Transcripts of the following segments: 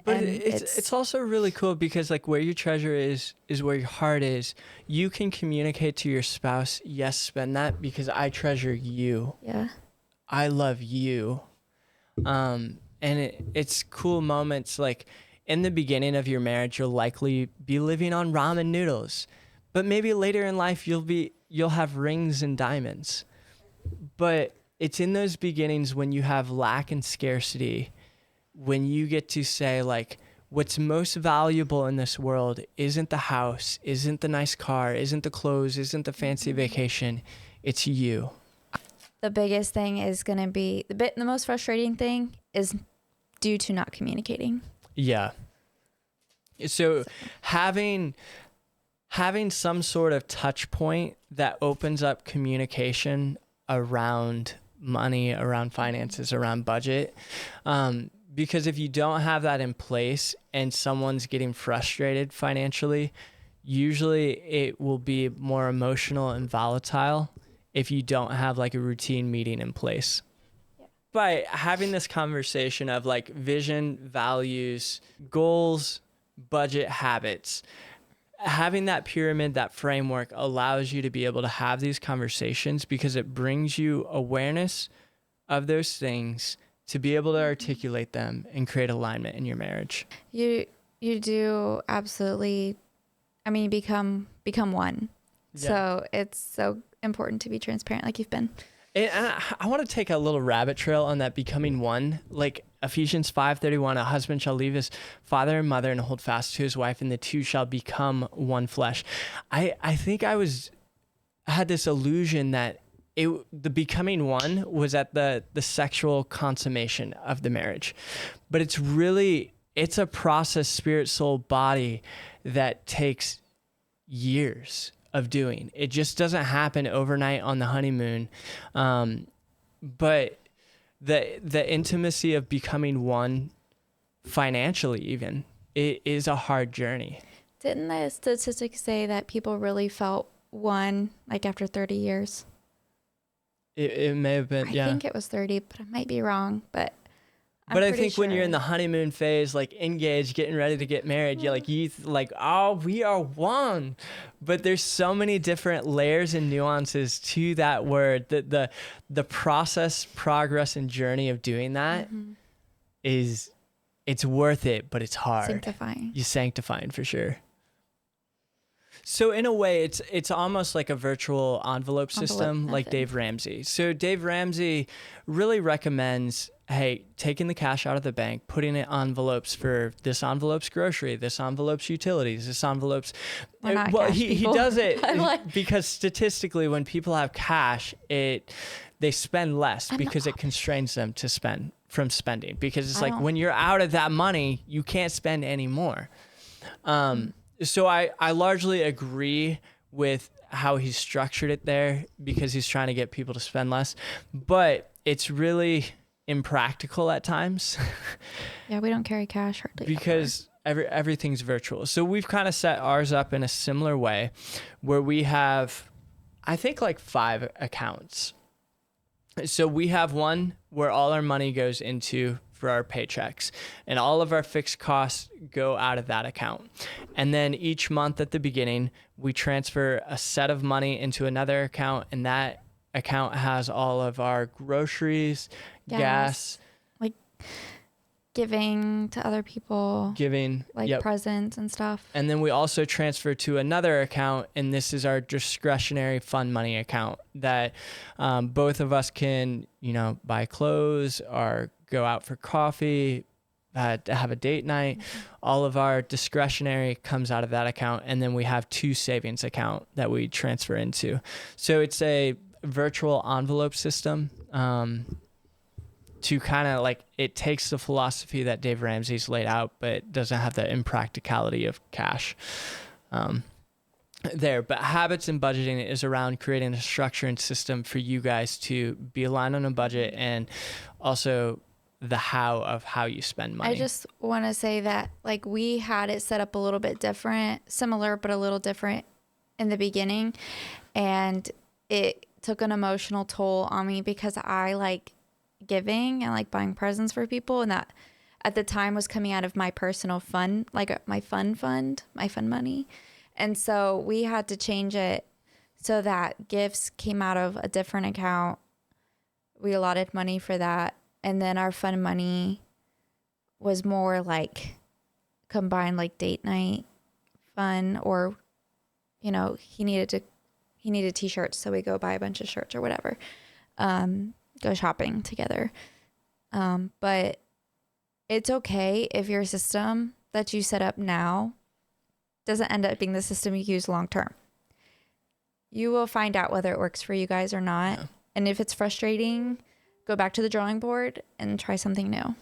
But And it's also really cool because like where your treasure is where your heart is. You can communicate to your spouse, yes, spend that because I treasure you. yeah. I love you. And it's cool moments like in the beginning of your marriage, you'll likely be living on ramen noodles, but maybe later in life you'll have rings and diamonds. But it's in those beginnings when you have lack and scarcity, when you get to say like, what's most valuable in this world isn't the house, isn't the nice car, isn't the clothes, isn't the fancy vacation. It's you. The biggest thing is going to be the most frustrating thing is due to not communicating. Yeah. So having some sort of touch point that opens up communication around money, around finances, around budget. Because if you don't have that in place and someone's getting frustrated financially, usually it will be more emotional and volatile if you don't have like a routine meeting in place. By having this conversation of like vision, values, goals, budget, habits, having that pyramid, that framework allows you to be able to have these conversations because it brings you awareness of those things to be able to articulate them and create alignment in your marriage. You do absolutely. I mean, become one. Yeah. So it's so important to be transparent like you've been. And I want to take a little rabbit trail on that becoming one. Like Ephesians 5:31, a husband shall leave his father and mother and hold fast to his wife, and the two shall become one flesh. I think I had this illusion that the becoming one was at the sexual consummation of the marriage. But it's a process, spirit, soul, body, that takes years of doing. It just doesn't happen overnight on the honeymoon. But the intimacy of becoming one financially even, it is a hard journey. Didn't the statistics say that people really felt one like after 30 years? It may have been, I think it was 30, but I might be wrong. But I think when you're in the honeymoon phase, like engaged, getting ready to get married, you're like, oh, we are one. But there's so many different layers and nuances to that word that the process, progress, and journey of doing that it's worth it, but it's hard. Sanctifying. You're sanctifying for sure. So in a way, it's almost like a virtual envelope system, like Dave Ramsey. So Dave Ramsey really recommends, hey, taking the cash out of the bank, putting it in envelopes for this envelope's grocery, this envelope's utilities, this envelope's... Well, he does it because statistically, when people have cash, they spend less because it constrains them to spend from spending. Because it's like when you're out of that money, you can't spend anymore. So I largely agree with how he's structured it there because he's trying to get people to spend less, but it's really impractical at times. Yeah, we don't carry cash hardly because everything's virtual. So we've kind of set ours up in a similar way where we have, I think, like 5 accounts. So we have one where all our money goes into for our paychecks and all of our fixed costs go out of that account. And then each month at the beginning, we transfer a set of money into another account, and that account has all of our groceries, gas, like giving to other people, like presents and stuff. And then we also transfer to another account, and this is our discretionary fun money account that both of us can, buy clothes or go out for coffee, to have a date night. All of our discretionary comes out of that account. And then we have 2 savings account that we transfer into. So it's a virtual envelope system to kind of like, it takes the philosophy that Dave Ramsey's laid out, but doesn't have the impracticality of cash there. But habits and budgeting is around creating a structure and system for you guys to be aligned on a budget, and also the how of how you spend money. I just want to say that like we had it set up a little bit different, similar, but a little different in the beginning. And it took an emotional toll on me because I like giving and like buying presents for people. And that at the time was coming out of my personal fund, like my fund money. And so we had to change it so that gifts came out of a different account. We allotted money for that. And then our fund money was more like combined, like date night fun, or, you know, he needed t-shirts. So we go buy a bunch of shirts or whatever, go shopping together. But it's okay if your system that you set up now doesn't end up being the system you use long term. You will find out whether it works for you guys or not. Yeah. And if it's frustrating, go back to the drawing board and try something new.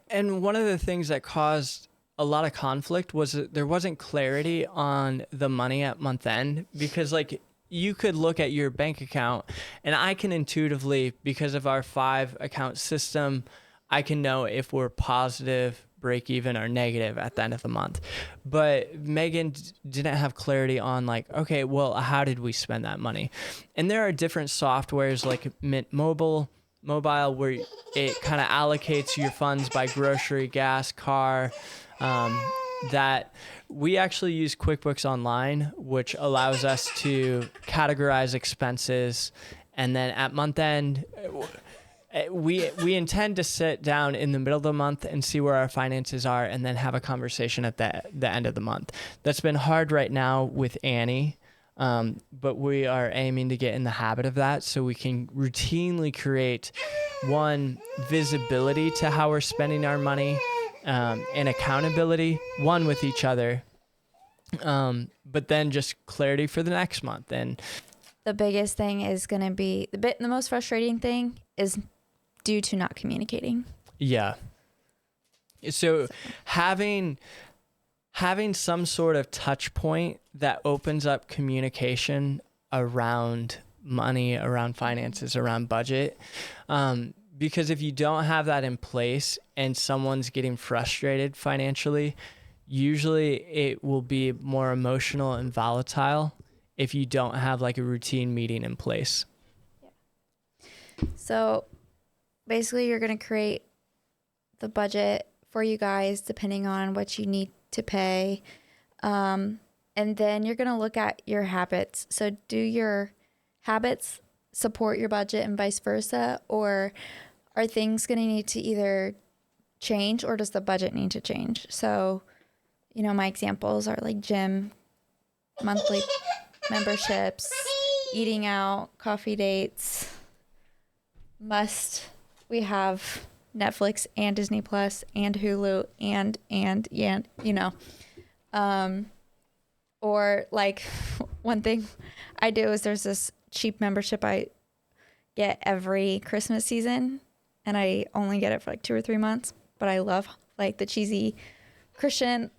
And one of the things that caused a lot of conflict was that there wasn't clarity on the money at month end, because like you could look at your bank account and I can intuitively, because of our 5 account system, I can know if we're positive, break even, or negative at the end of the month. But Megan didn't have clarity on like, okay, well, how did we spend that money? And there are different softwares like Mint Mobile where it kind of allocates your funds by grocery, gas, car, that we actually use QuickBooks Online, which allows us to categorize expenses. And then at month end, we intend to sit down in the middle of the month and see where our finances are, and then have a conversation at the end of the month. That's been hard right now with Annie, but we are aiming to get in the habit of that so we can routinely create one, visibility to how we're spending our money, and accountability, one with each other, but then just clarity for the next month. And the biggest thing is going to be the most frustrating thing is due to not communicating. Yeah. So having some sort of touch point that opens up communication around money, around finances, around budget. Because if you don't have that in place and someone's getting frustrated financially, usually it will be more emotional and volatile if you don't have like a routine meeting in place. Yeah. So basically you're going to create the budget for you guys depending on what you need to pay. And then you're going to look at your habits. So do your habits support your budget and vice versa? Or are things going to need to either change, or does the budget need to change? So, you know, my examples are like gym, monthly memberships, eating out, coffee dates, we have Netflix and Disney Plus and Hulu and you know, or like one thing I do is there's this cheap membership I get every Christmas season, and I only get it for like 2 or 3 months, but I love like the cheesy Christian,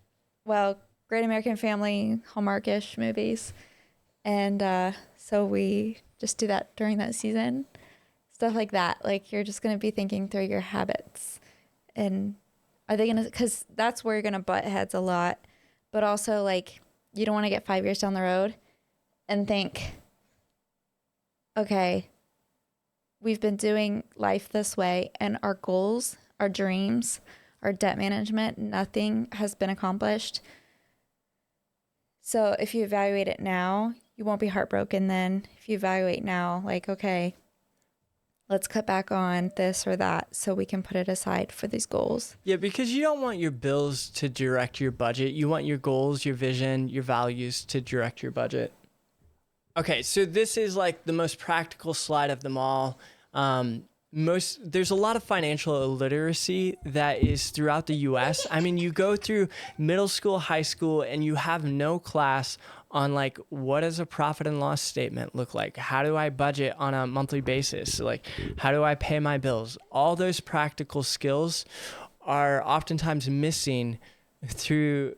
Great American Family, Hallmarkish movies. And so we just do that during that season. Stuff like that. Like you're just going to be thinking through your habits. And are they going to, because that's where you're going to butt heads a lot. But also like you don't want to get 5 years down the road and think, okay, we've been doing life this way and our goals, our dreams, our debt management, nothing has been accomplished. So if you evaluate it now, you won't be heartbroken then. If you evaluate now, like, okay, let's cut back on this or that so we can put it aside for these goals. Yeah, because you don't want your bills to direct your budget. You want your goals, your vision, your values to direct your budget. Okay, so this is like the most practical slide of them all. There's a lot of financial illiteracy that is throughout the US. I mean, you go through middle school, high school, and you have no class on like, what does a profit and loss statement look like? How do I budget on a monthly basis? Like, how do I pay my bills? All those practical skills are oftentimes missing through,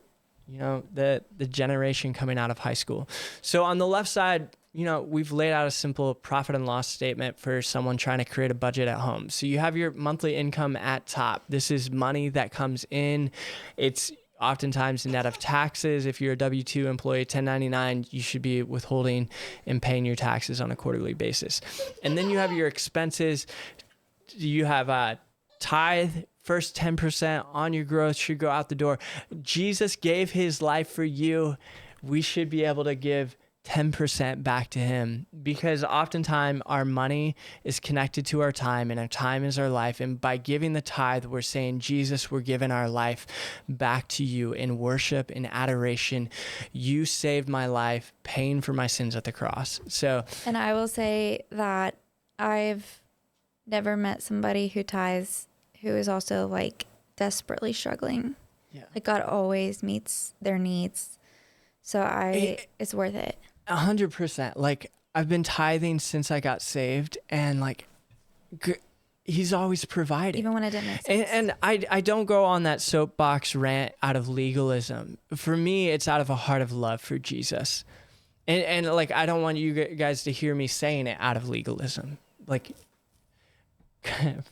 you know, the generation coming out of high school. So on the left side, you know, we've laid out a simple profit and loss statement for someone trying to create a budget at home. So you have your monthly income at top. This is money that comes in. It's oftentimes net of taxes. If you're a W-2 employee, 1099, you should be withholding and paying your taxes on a quarterly basis. And then you have your expenses. You have a tithe first 10% on your growth should go out the door. Jesus gave his life for you. We should be able to give 10% back to him, because oftentimes our money is connected to our time, and our time is our life. And by giving the tithe, we're saying, Jesus, we're giving our life back to you in worship and adoration. You saved my life, paying for my sins at the cross. So, and I will say that I've never met somebody who tithes who is also like desperately struggling. yeah, Like God always meets their needs. So it's worth it. 100%. Like, I've been tithing since I got saved, and like, he's always provided. Even when it didn't make sense. And I don't go on that soapbox rant out of legalism. For me, it's out of a heart of love for Jesus. And like, I don't want you guys to hear me saying it out of legalism. Like,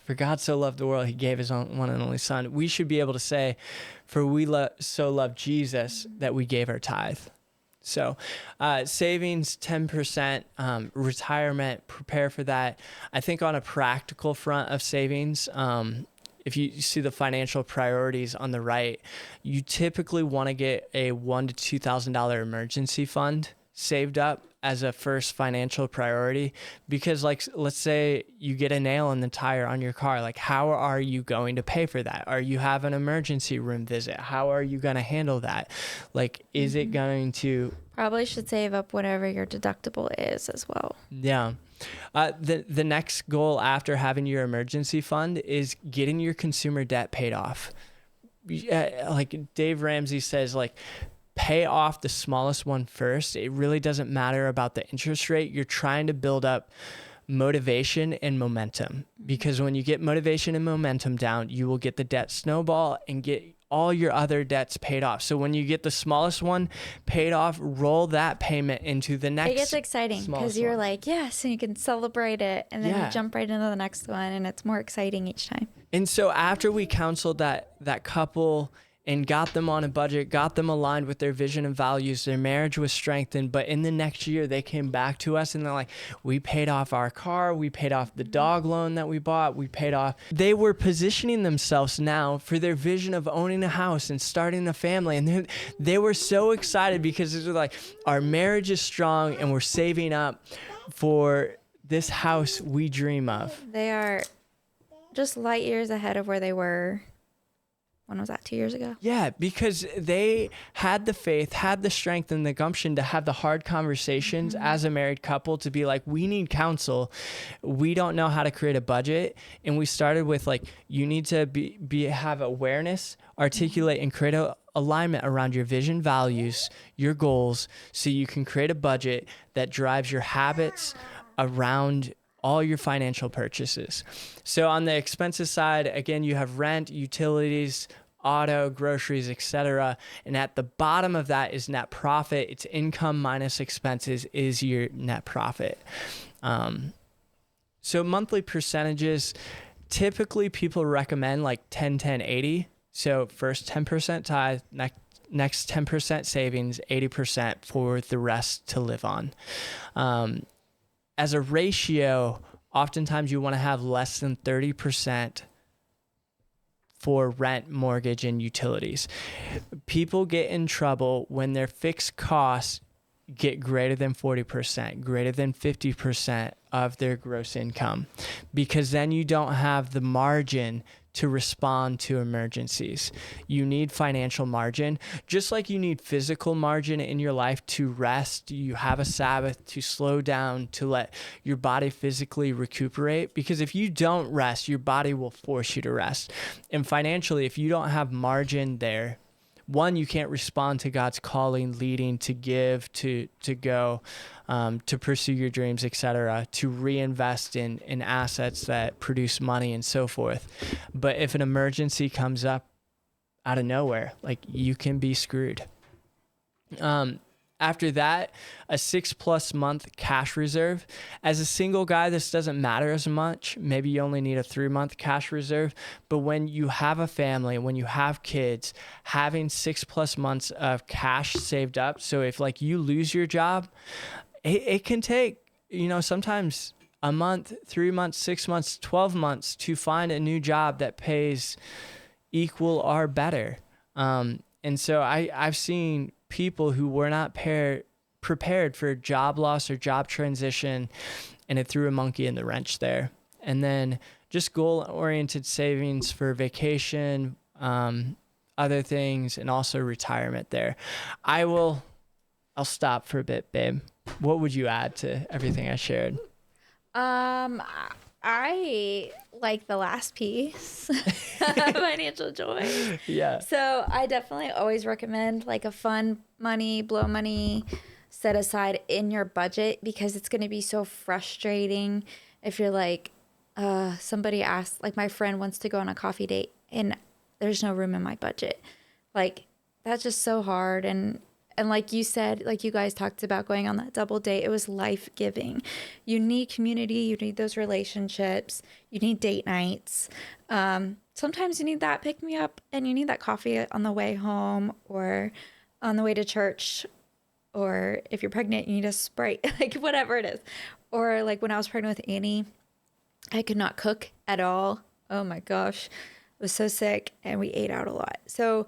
for God so loved the world, he gave his own one and only son. We should be able to say, for we so loved Jesus that we gave our tithe. So savings, 10%, retirement, prepare for that. I think on a practical front of savings, if you see the financial priorities on the right, you typically want to get a $1,000 to $2,000 emergency fund saved up as a first financial priority, because like, let's say you get a nail in the tire on your car. Like, how are you going to pay for that? Are you have an emergency room visit? How are you going to handle that? Like, is it going to... Probably should save up whatever your deductible is as well. Yeah. The next goal after having your emergency fund is getting your consumer debt paid off. Like Dave Ramsey says, like, pay off the smallest one first. It really doesn't matter about the interest rate. You're trying to build up motivation and momentum, because when you get motivation and momentum down, you will get the debt snowball and get all your other debts paid off. So when you get the smallest one paid off, roll that payment into the next. It gets exciting because you're like, yes, and you can celebrate it, and then you jump right into the next one, and it's more exciting each time. And so after we counseled that couple and got them on a budget, got them aligned with their vision and values, their marriage was strengthened. But in the next year, they came back to us and they're like, we paid off our car, we paid off the dog loan that we bought, we paid off. They were positioning themselves now for their vision of owning a house and starting a family. And they were so excited, because it was like, our marriage is strong and we're saving up for this house we dream of. They are just light years ahead of where they were. When was that, 2 years ago? Yeah, because they had the faith, had the strength and the gumption to have the hard conversations as a married couple, to be like, we need counsel. We don't know how to create a budget. And we started with like, you need to have awareness, articulate and create a alignment around your vision, values, your goals, so you can create a budget that drives your habits around all your financial purchases. So on the expenses side, again, you have rent, utilities, auto, groceries, etc. And at the bottom of that is net profit. It's income minus expenses is your net profit. So monthly percentages, typically people recommend like 10-10-80. So first 10% tithe, next 10% savings, 80% for the rest to live on. As a ratio, oftentimes you want to have less than 30% for rent, mortgage, and utilities. People get in trouble when their fixed costs get greater than 40%, greater than 50% of their gross income, because then you don't have the margin to respond to emergencies. You need financial margin, just like you need physical margin in your life to rest. You have a Sabbath to slow down, to let your body physically recuperate, because if you don't rest, your body will force you to rest. And financially, if you don't have margin there, one, you can't respond to God's calling, leading, to give, to go, to pursue your dreams, etc., to reinvest in assets that produce money and so forth. But if an emergency comes up out of nowhere, like, you can be screwed. After that, a 6+ month cash reserve. As a single guy, this doesn't matter as much. Maybe you only need a 3-month cash reserve. But when you have a family, when you have kids, having 6+ months of cash saved up. So if like you lose your job, it can take, sometimes a month, 3 months, 6 months, 12 months to find a new job that pays equal or better. And so I've seen people who were not prepared for job loss or job transition, and it threw a monkey in the wrench there. And then just goal-oriented savings for vacation, other things, and also retirement there. I'll stop for a bit, babe. What would you add to everything I shared? I like the last piece, financial joy. Yeah. So I definitely always recommend like a fun money, blow money set aside in your budget, because it's going to be so frustrating if you're like, somebody asked, like my friend wants to go on a coffee date and there's no room in my budget. Like that's just so hard. And like you said, like you guys talked about going on that double date, it was life-giving. You need community, you need those relationships, you need date nights. Sometimes you need that pick-me-up, and you need that coffee on the way home or on the way to church, or if you're pregnant, you need a Sprite, like whatever it is. Or like when I was pregnant with Annie, I could not cook at all. Oh my gosh, I was so sick, and we ate out a lot. So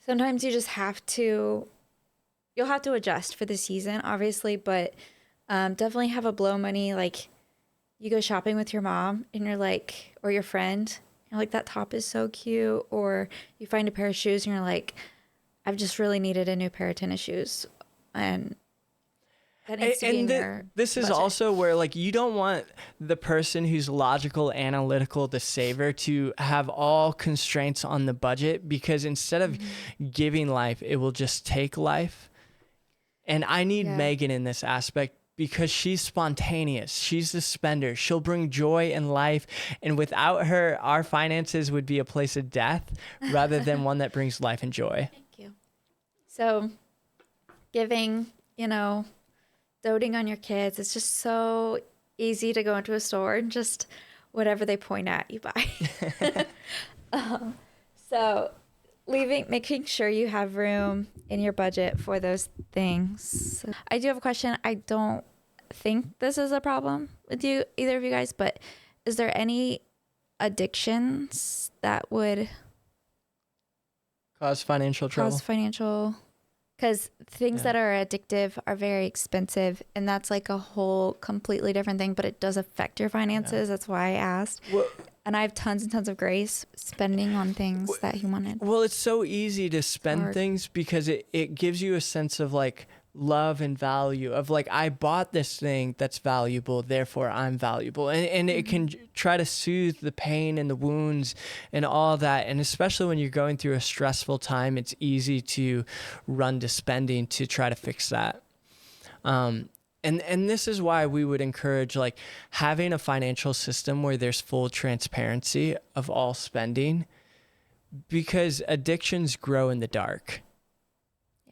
sometimes you just have to... You'll have to adjust for the season, obviously, but definitely have a blow money. Like you go shopping with your mom and you're like, or your friend, you're like, that top is so cute. Or you find a pair of shoes and you're like, I've just really needed a new pair of tennis shoes. And that needs to be in your this is budget. also where like you don't want the person who's logical, analytical, the saver to have all constraints on the budget, because instead of giving life, it will just take life. And I need Megan in this aspect, because she's spontaneous. She's the spender. She'll bring joy in life. And without her, our finances would be a place of death rather than one that brings life and joy. Thank you. So giving, doting on your kids, it's just so easy to go into a store and just whatever they point at, you buy. So making sure you have room in your budget for those things. I do have a question. I don't think this is a problem with either of you guys, but is there any addictions that would cause financial trouble? Because things that are addictive are very expensive, and that's like a whole completely different thing, but it does affect your finances. That's why I asked. Well, and I have tons and tons of grace spending on things that he wanted. Well, it's so easy to spend things because it gives you a sense of like love and value of like, I bought this thing that's valuable, therefore I'm valuable. And it can try to soothe the pain and the wounds and all that. And especially when you're going through a stressful time, it's easy to run to spending to try to fix that. And this is why we would encourage like having a financial system where there's full transparency of all spending, because addictions grow in the dark.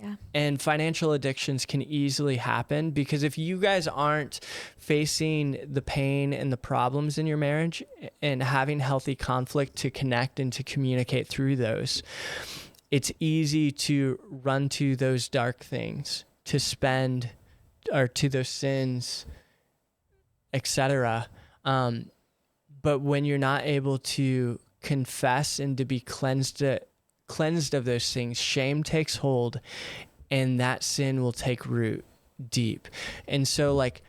Yeah. And financial addictions can easily happen because if you guys aren't facing the pain and the problems in your marriage and having healthy conflict to connect and to communicate through those, it's easy to run to those dark things, to spend, or to those sins, etc. But when you're not able to confess and to be cleansed of those things, shame takes hold, and that sin will take root deep. And so like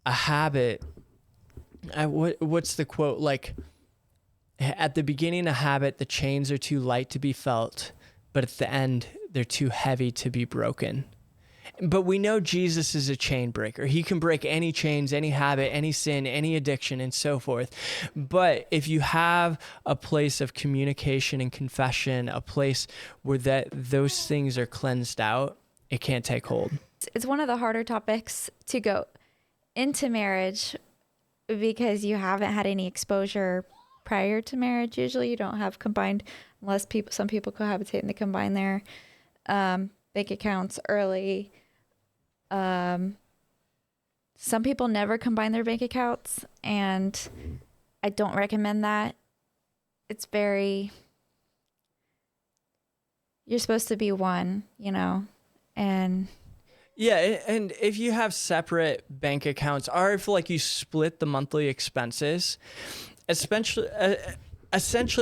a habit, what's the quote? Like at the beginning, a habit, the chains are too light to be felt, but at the end, they're too heavy to be broken. But we know Jesus is a chain breaker. He can break any chains, any habit, any sin, any addiction, and so forth. But if you have a place of communication and confession, a place where those things are cleansed out, it can't take hold. It's one of the harder topics to go into marriage because you haven't had any exposure prior to marriage. Usually you don't have combined, unless some people cohabitate and they combine their bank accounts early. Some people never combine their bank accounts, and I don't recommend that. It's you're supposed to be one, and Yeah, and if you have separate bank accounts, or if like you split the monthly expenses, essentially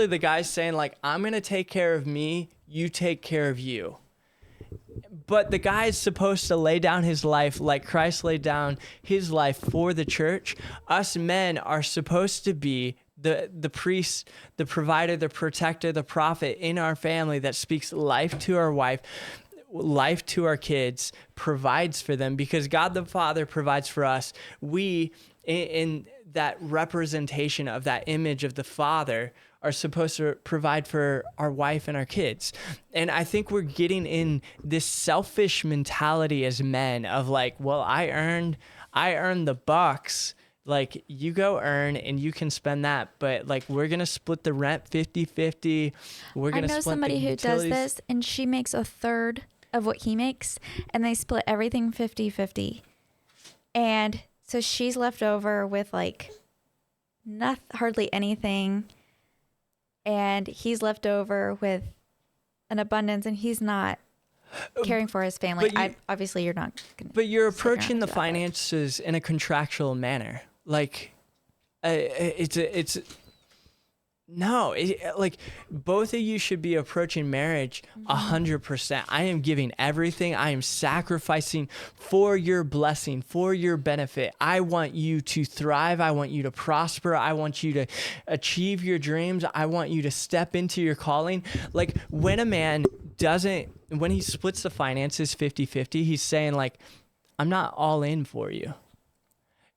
the guy's saying like, I'm gonna take care of me, you take care of you. But the guy is supposed to lay down his life like Christ laid down his life for the church. Us men are supposed to be the priest, the provider, the protector, the prophet in our family that speaks life to our wife, life to our kids, provides for them, because God the Father provides for us. We, in that representation of that image of the Father, are supposed to provide for our wife and our kids. And I think we're getting in this selfish mentality as men of like, well, I earned the bucks. Like, you go earn and you can spend that, but like, we're going to split the rent 50-50. We're going to split the utilities. I know somebody who does this, and she makes a third of what he makes, and they split everything 50-50. And so she's left over with like hardly anything, and he's left over with an abundance, and he's not caring for his family. Obviously you're not gonna, but you're approaching the finances in a contractual manner. Like, like both of you should be approaching marriage 100%. I am giving everything. I am sacrificing for your blessing, for your benefit. I want you to thrive. I want you to prosper. I want you to achieve your dreams. I want you to step into your calling. Like, when a man when he splits the finances 50-50, he's saying like, I'm not all in for you.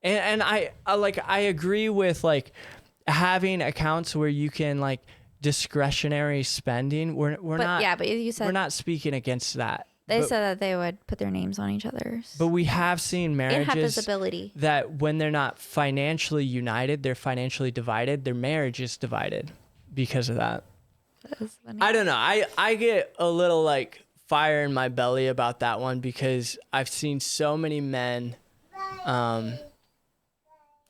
And I agree with like having accounts where you can like discretionary spending. But you said we're not speaking against that. They said that they would put their names on each other's. But we have seen marriages have visibility. That when they're not financially united, they're financially divided. Their marriage is divided because of that. That's funny. I don't know. I get a little like fire in my belly about that one, because I've seen so many men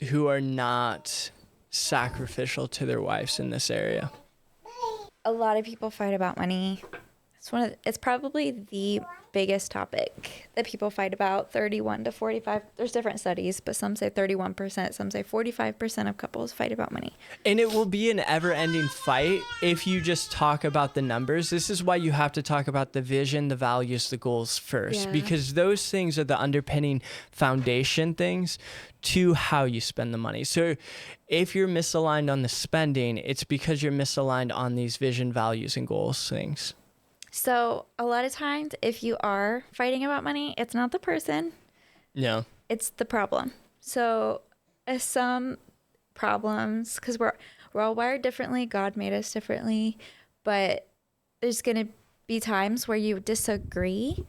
who are not sacrificial to their wives in this area. A lot of people fight about money. It's probably the biggest topic that people fight about. 31 to 45. There's different studies, but some say 31%, some say 45% of couples fight about money. And it will be an ever-ending fight if you just talk about the numbers. This is why you have to talk about the vision, the values, the goals first, because those things are the underpinning foundation things to how you spend the money. So if you're misaligned on the spending, it's because you're misaligned on these vision, values, and goals things. So a lot of times if you are fighting about money, it's not the person. No. It's the problem. So some problems, because we're all wired differently. God made us differently. But there's going to be times where you disagree.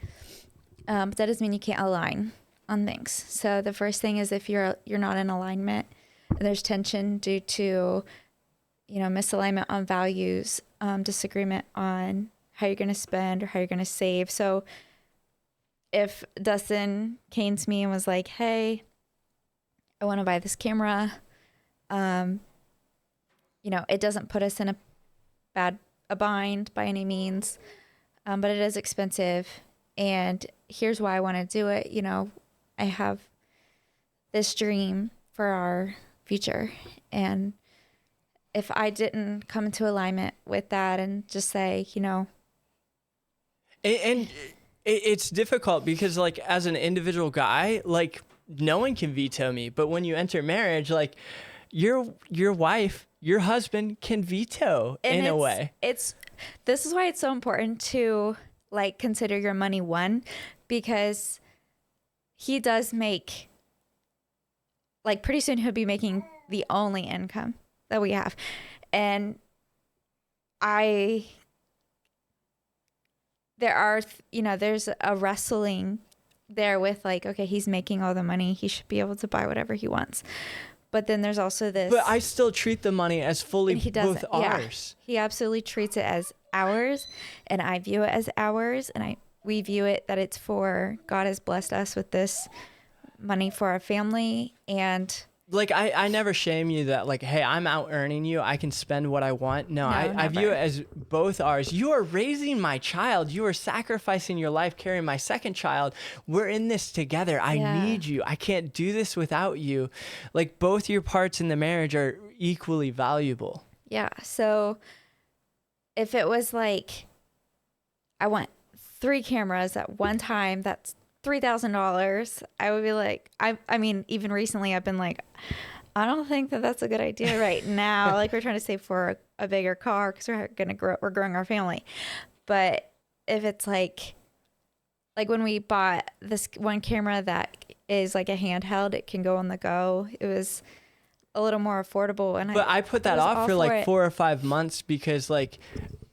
But that doesn't mean you can't align on things. So the first thing is if you're not in alignment, and there's tension due to, misalignment on values, disagreement on how you're going to spend or how you're going to save. So if Dustin came to me and was like, hey, I want to buy this camera, it doesn't put us in a bind by any means, but it is expensive. And here's why I want to do it. I have this dream for our future. And if I didn't come into alignment with that and just say, And it's difficult because, like, as an individual guy, like, no one can veto me. But when you enter marriage, like, your wife, your husband can veto in a way. This is why it's so important to, like, consider your money one, because he does make, like, pretty soon he'll be making the only income that we have. And there's a wrestling there with like, okay, he's making all the money. He should be able to buy whatever he wants. But then there's also this. But I still treat the money as fully both ours. He absolutely treats it as ours, and I view it as ours, and we view it that it's for God has blessed us with this money for our family, and like I never shame you that like, hey, I'm out earning you. I can spend what I want. No, No, I view it never. as both ours. You are raising my child. You are sacrificing your life, carrying my second child. We're in this together. I Yeah. need you. I can't do this without you. Like both your parts in the marriage are equally valuable. Yeah. So if it was like, I want 3 cameras at one time, that's $3,000. I would be like, I mean, even recently I've been like, I don't think that that's a good idea right now. Like we're trying to save for a bigger car because we're growing our family. But if it's like when we bought this one camera that is like a handheld, it can go on the go. It was a little more affordable, and But I put that was off all for like it. 4 or 5 months because like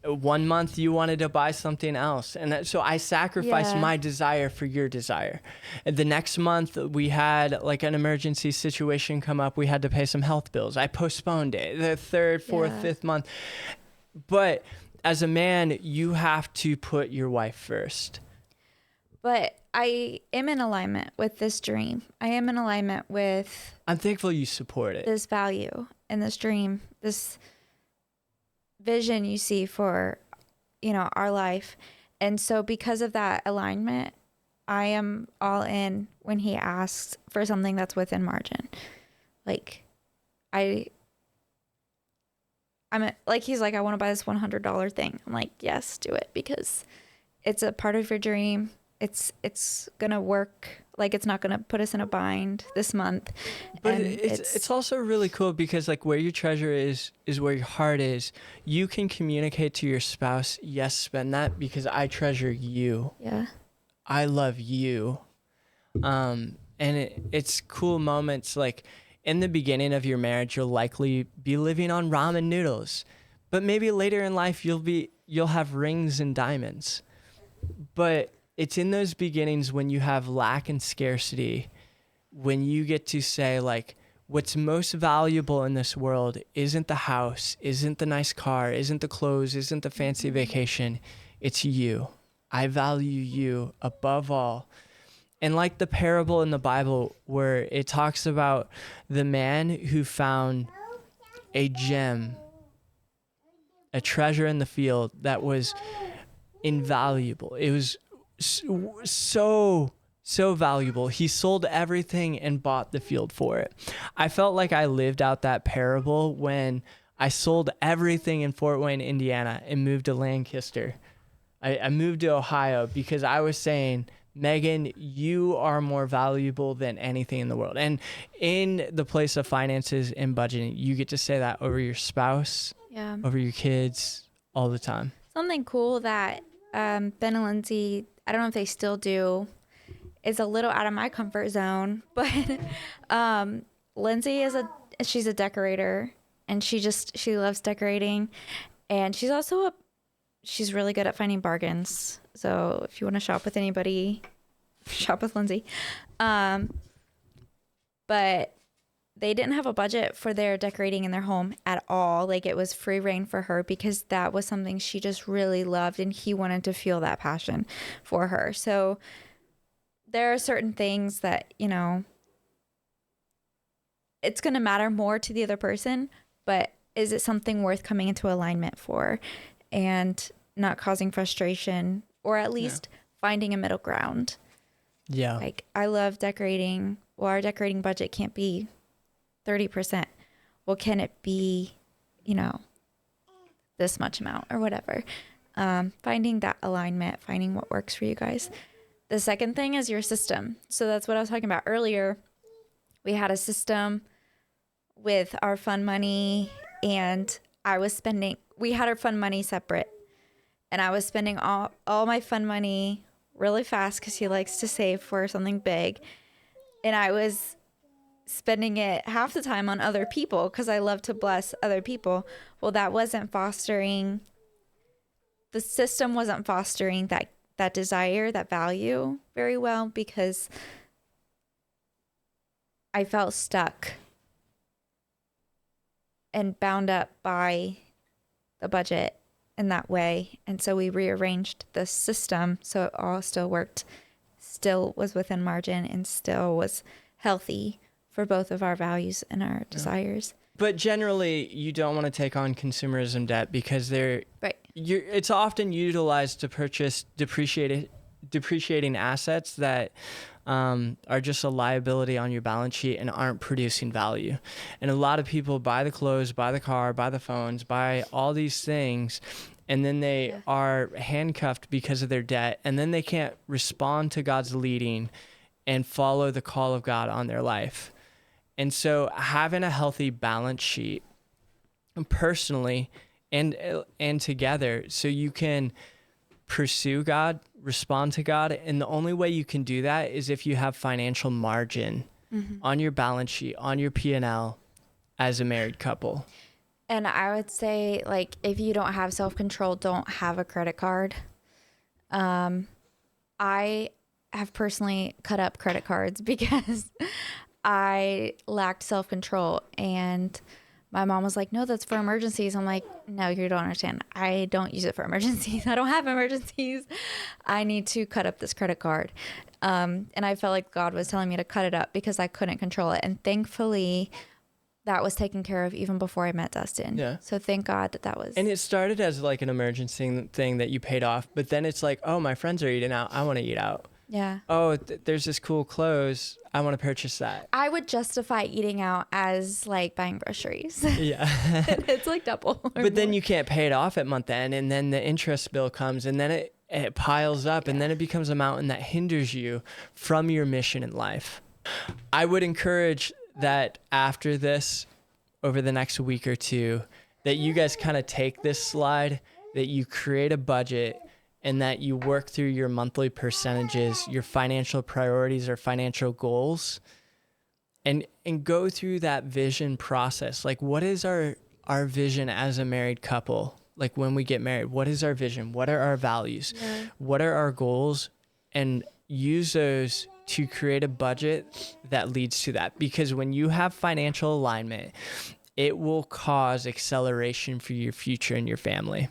1 month you wanted to buy something else, and so I sacrificed Yeah. my desire for your desire. And the next month we had like an emergency situation come up. We had to pay some health bills. I postponed it. The 3rd, 4th, Yeah. 5th month. But as a man, you have to put your wife first. But I am in alignment with this dream. I am in alignment with I'm thankful you support it. this value and this dream, this vision you see for, our life. And so because of that alignment, I am all in when he asks for something that's within margin. Like like, he's like, I want to buy this $100 thing. I'm like, yes, do it, because it's a part of your dream. It's gonna work. Like, it's not gonna put us in a bind this month. But And it's also really cool because like where your treasure is where your heart is. You can communicate to your spouse, yes, spend that because I treasure you. yeah, I love you. And it's cool moments like in the beginning of your marriage, you'll likely be living on ramen noodles, but maybe later in life you'll have rings and diamonds. But it's in those beginnings when you have lack and scarcity, when you get to say like, what's most valuable in this world isn't the house, isn't the nice car, isn't the clothes, isn't the fancy vacation. It's you. I value you above all. And like the parable in the Bible where it talks about the man who found a gem, a treasure in the field that was invaluable. It was so valuable. He sold everything and bought the field for it. I felt like I lived out that parable when I sold everything in Fort Wayne, Indiana, and moved to Lancaster. I moved to Ohio because I was saying, Megan, you are more valuable than anything in the world. And in the place of finances and budgeting, you get to say that over your spouse, yeah. over your kids, all the time. Something cool that Ben and Lindsay, I don't know if they still do, is a little out of my comfort zone, but Lindsay she's a decorator, and she loves decorating, and she's really good at finding bargains. So if you want to shop with anybody, shop with Lindsay. But they didn't have a budget for their decorating in their home at all. Like, it was free reign for her because that was something she just really loved, and he wanted to feel that passion for her. So there are certain things that, it's going to matter more to the other person, but is it something worth coming into alignment for and not causing frustration, or at least finding a middle ground? Yeah. Like, I love decorating. Well, our decorating budget can't be 30%. Well, can it be, this much amount or whatever? Finding that alignment, finding what works for you guys. The second thing is your system. So that's what I was talking about earlier. We had a system with our fund money, and we had our fund money separate, and I was spending all my fund money really fast because he likes to save for something big. And I was spending it half the time on other people because I love to bless other people. Well, the system wasn't fostering that desire, that value very well, because I felt stuck and bound up by the budget in that way. And so we rearranged the system so it all still worked, still was within margin, and still was healthy for both of our values and our desires. But generally, you don't want to take on consumerism debt because it's often utilized to purchase depreciating assets that are just a liability on your balance sheet and aren't producing value. And a lot of people buy the clothes, buy the car, buy the phones, buy all these things, and then they are handcuffed because of their debt, and then they can't respond to God's leading and follow the call of God on their life. And so having a healthy balance sheet personally and together, so you can pursue God, respond to God. And the only way you can do that is if you have financial margin on your balance sheet, on your P&L as a married couple. And I would say, like, if you don't have self-control, don't have a credit card. I have personally cut up credit cards because I lacked self-control, and my mom was like, no, that's for emergencies. I'm like, no, you don't understand. I don't use it for emergencies. I don't have emergencies. I need to cut up this credit card. And I felt like God was telling me to cut it up because I couldn't control it. And thankfully, that was taken care of even before I met Dustin. Yeah. So thank God that was. And it started as like an emergency thing that you paid off, but then it's like, oh, my friends are eating out. I want to eat out. Yeah. Oh, there's this cool clothes. I want to purchase that. I would justify eating out as like buying groceries. Yeah. It's like double. But then you can't pay it off at month end, and then the interest bill comes, and then it piles up, and then it becomes a mountain that hinders you from your mission in life. I would encourage that after this, over the next week or two, that you guys kind of take this slide, that you create a budget, and that you work through your monthly percentages, your financial priorities or financial goals, and go through that vision process. Like, what is our vision as a married couple? Like, when we get married, what is our vision? What are our values? Yeah. What are our goals? And use those to create a budget that leads to that. Because when you have financial alignment, it will cause acceleration for your future and your family.